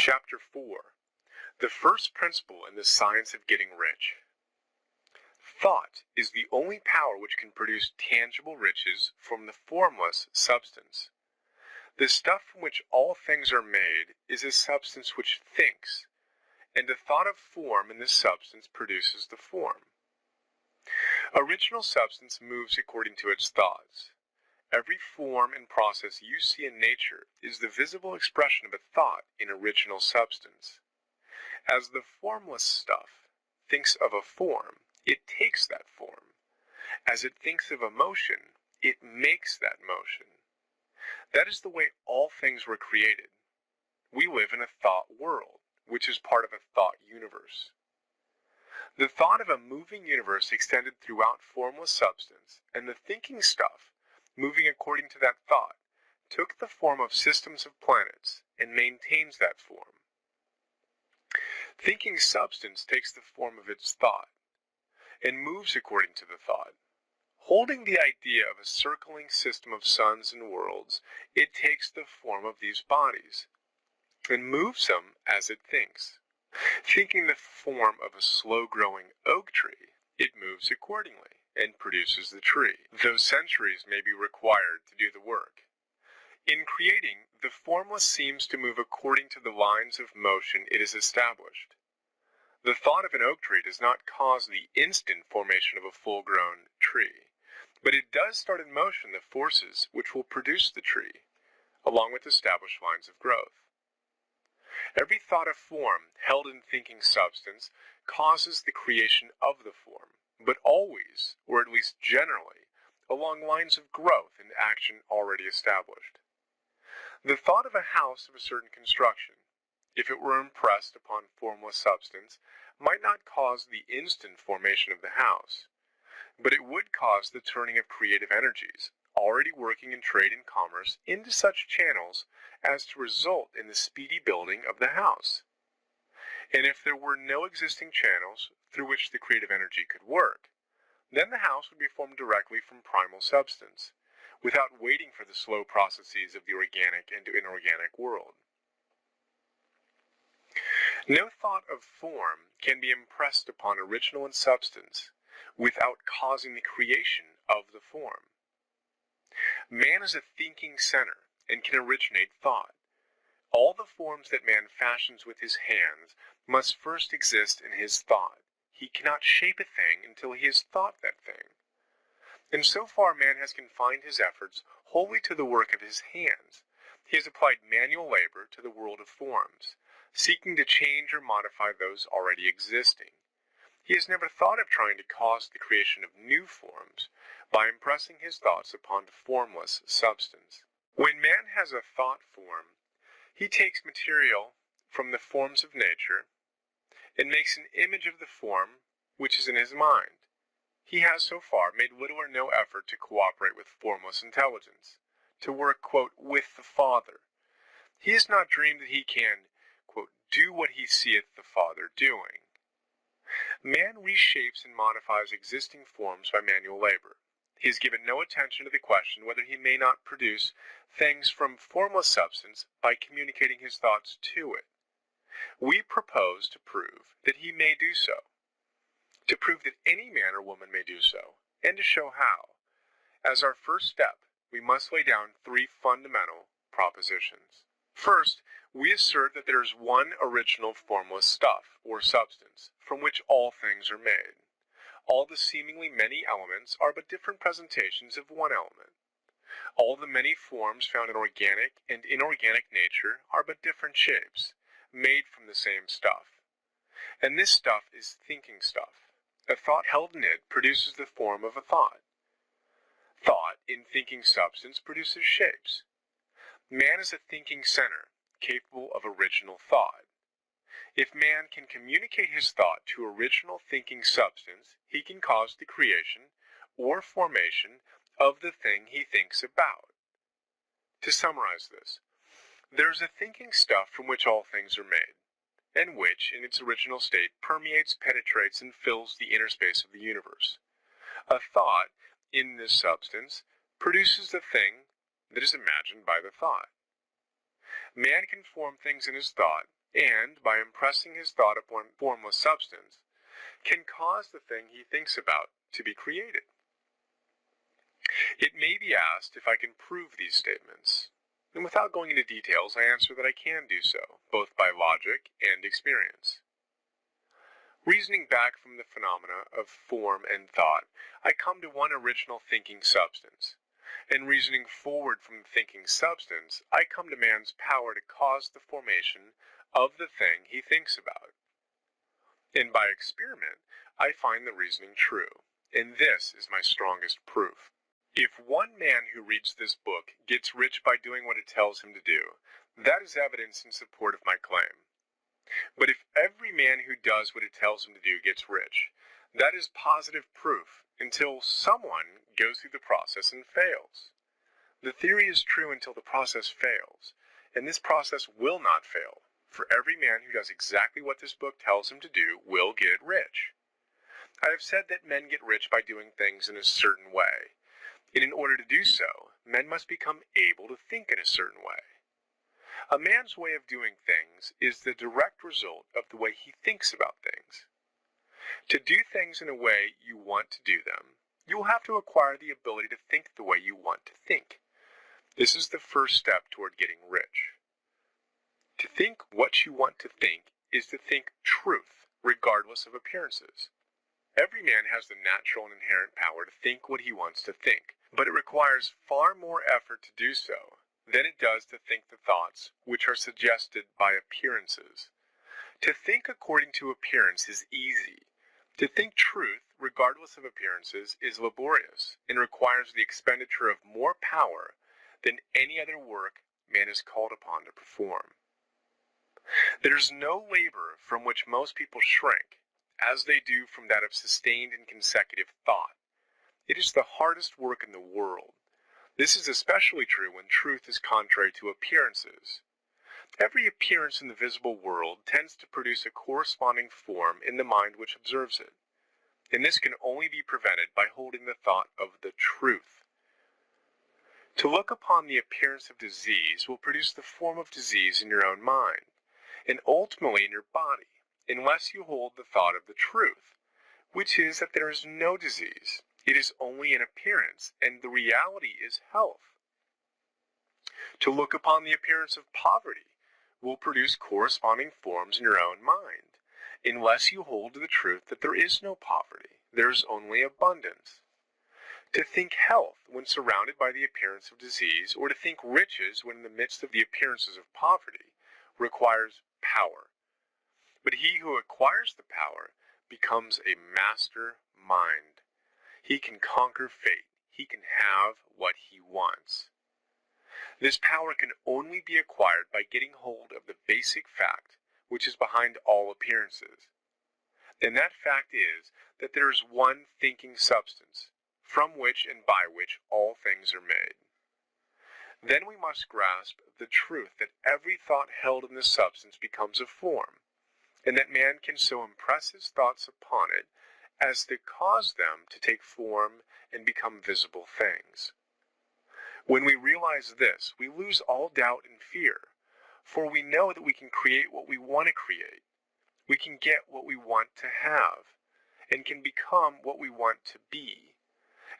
Chapter 4. The first principle in the science of getting rich. Thought is the only power which can produce tangible riches from the formless substance. The stuff from which all things are made is a substance which thinks, and the thought of form in this substance produces the form. Original substance moves according to its thoughts. Every form and process you see in nature is the visible expression of a thought in original substance. As the formless stuff thinks of a form, it takes that form. As it thinks of a motion, it makes that motion. That is the way all things were created. We live in a thought world, which is part of a thought universe. The thought of a moving universe extended throughout formless substance, and the thinking stuff, moving according to that thought, took the form of systems of planets and maintains that form. Thinking substance takes the form of its thought and moves according to the thought. Holding the idea of a circling system of suns and worlds, it takes the form of these bodies and moves them as it thinks. Thinking the form of a slow-growing oak tree, it moves accordingly and produces the tree, though centuries may be required to do the work. In creating, the formless seems to move according to the lines of motion it has established. The thought of an oak tree does not cause the instant formation of a full-grown tree, but it does start in motion the forces which will produce the tree, along with established lines of growth. Every thought of form held in thinking substance causes the creation of the form, but always, or at least generally, along lines of growth and action already established. The thought of a house of a certain construction, if it were impressed upon formless substance, might not cause the instant formation of the house, but it would cause the turning of creative energies, already working in trade and commerce, into such channels as to result in the speedy building of the house. And if there were no existing channels through which the creative energy could work, then the house would be formed directly from primal substance, without waiting for the slow processes of the organic and inorganic world. No thought of form can be impressed upon original and substance without causing the creation of the form. Man is a thinking center and can originate thought. All the forms that man fashions with his hands must first exist in his thought. He cannot shape a thing until he has thought that thing. And so far man has confined his efforts wholly to the work of his hands. He has applied manual labor to the world of forms, seeking to change or modify those already existing. He has never thought of trying to cause the creation of new forms by impressing his thoughts upon formless substance. When man has a thought form, he takes material from the forms of nature and makes an image of the form which is in his mind. He has so far made little or no effort to cooperate with formless intelligence, to work, quote, with the Father. He has not dreamed that he can, quote, do what he seeth the Father doing. Man reshapes and modifies existing forms by manual labor. He has given no attention to the question whether he may not produce things from formless substance by communicating his thoughts to it. We propose to prove that he may do so, to prove that any man or woman may do so, and to show how. As our first step, we must lay down three fundamental propositions. First, we assert that there is one original formless stuff, or substance, from which all things are made. All the seemingly many elements are but different presentations of one element. All the many forms found in organic and inorganic nature are but different shapes, made from the same stuff. And this stuff is thinking stuff. A thought held in it produces the form of a thought. Thought, in thinking substance, produces shapes. Man is a thinking center, capable of original thought. If man can communicate his thought to original thinking substance, he can cause the creation or formation of the thing he thinks about. To summarize this, there is a thinking stuff from which all things are made, and which, in its original state, permeates, penetrates, and fills the inner space of the universe. A thought, in this substance, produces the thing that is imagined by the thought. Man can form things in his thought and, by impressing his thought upon formless substance, can cause the thing he thinks about to be created. It may be asked if I can prove these statements, and without going into details, I answer that I can do so, both by logic and experience. Reasoning back from the phenomena of form and thought, I come to one original thinking substance. And reasoning forward from the thinking substance, I come to man's power to cause the formation of the thing he thinks about. And by experiment, I find the reasoning true, and this is my strongest proof. If one man who reads this book gets rich by doing what it tells him to do, that is evidence in support of my claim. But if every man who does what it tells him to do gets rich, that is positive proof until someone goes through the process and fails. The theory is true until the process fails, and this process will not fail, for every man who does exactly what this book tells him to do will get rich. I have said that men get rich by doing things in a certain way, and in order to do so, men must become able to think in a certain way. A man's way of doing things is the direct result of the way he thinks about things. To do things in a way you want to do them, you will have to acquire the ability to think the way you want to think. This is the first step toward getting rich. To think what you want to think is to think truth, regardless of appearances. Every man has the natural and inherent power to think what he wants to think, but it requires far more effort to do so than it does to think the thoughts which are suggested by appearances. To think according to appearance is easy. To think truth, regardless of appearances, is laborious and requires the expenditure of more power than any other work man is called upon to perform. There is no labor from which most people shrink, as they do from that of sustained and consecutive thought. It is the hardest work in the world. This is especially true when truth is contrary to appearances. Every appearance in the visible world tends to produce a corresponding form in the mind which observes it, and this can only be prevented by holding the thought of the truth. To look upon the appearance of disease will produce the form of disease in your own mind, and ultimately in your body, unless you hold the thought of the truth, which is that there is no disease. It is only an appearance, and the reality is health. To look upon the appearance of poverty will produce corresponding forms in your own mind, unless you hold to the truth that there is no poverty, there is only abundance. To think health when surrounded by the appearance of disease, or to think riches when in the midst of the appearances of poverty, requires power. But he who acquires the power becomes a master mind. He can conquer fate. He can have what he wants. This power can only be acquired by getting hold of the basic fact which is behind all appearances. And that fact is that there is one thinking substance, from which and by which all things are made. Then we must grasp the truth that every thought held in this substance becomes a form, and that man can so impress his thoughts upon it as to cause them to take form and become visible things. When we realize this, we lose all doubt and fear, for we know that we can create what we want to create. We can get what we want to have, and can become what we want to be.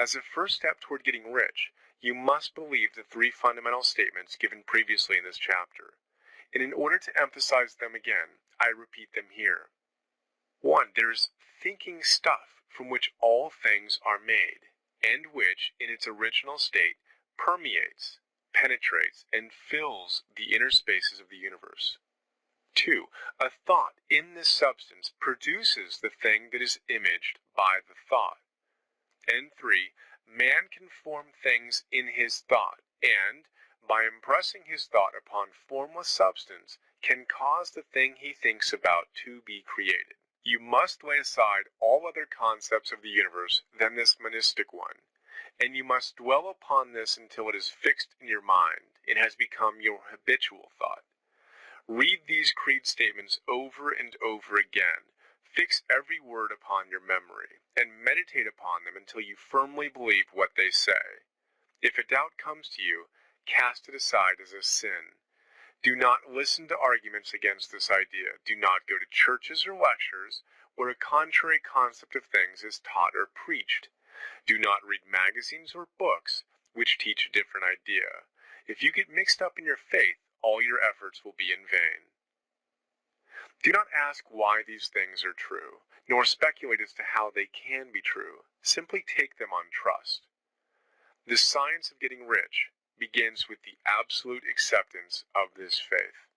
As a first step toward getting rich, you must believe the three fundamental statements given previously in this chapter. And in order to emphasize them again, I repeat them here. 1. There's thinking stuff from which all things are made, and which, in its original state, permeates, penetrates, and fills the inner spaces of the universe. 2. A thought in this substance produces the thing that is imaged by the thought. And 3. Man can form things in his thought, and, by impressing his thought upon formless substance, can cause the thing he thinks about to be created. You must lay aside all other concepts of the universe than this monistic one, and you must dwell upon this until it is fixed in your mind and has become your habitual thought. Read these creed statements over and over again. Fix every word upon your memory, and meditate upon them until you firmly believe what they say. If a doubt comes to you, cast it aside as a sin. Do not listen to arguments against this idea. Do not go to churches or lectures where a contrary concept of things is taught or preached. Do not read magazines or books which teach a different idea. If you get mixed up in your faith, all your efforts will be in vain. Do not ask why these things are true, nor speculate as to how they can be true. Simply take them on trust. The science of getting rich begins with the absolute acceptance of this faith.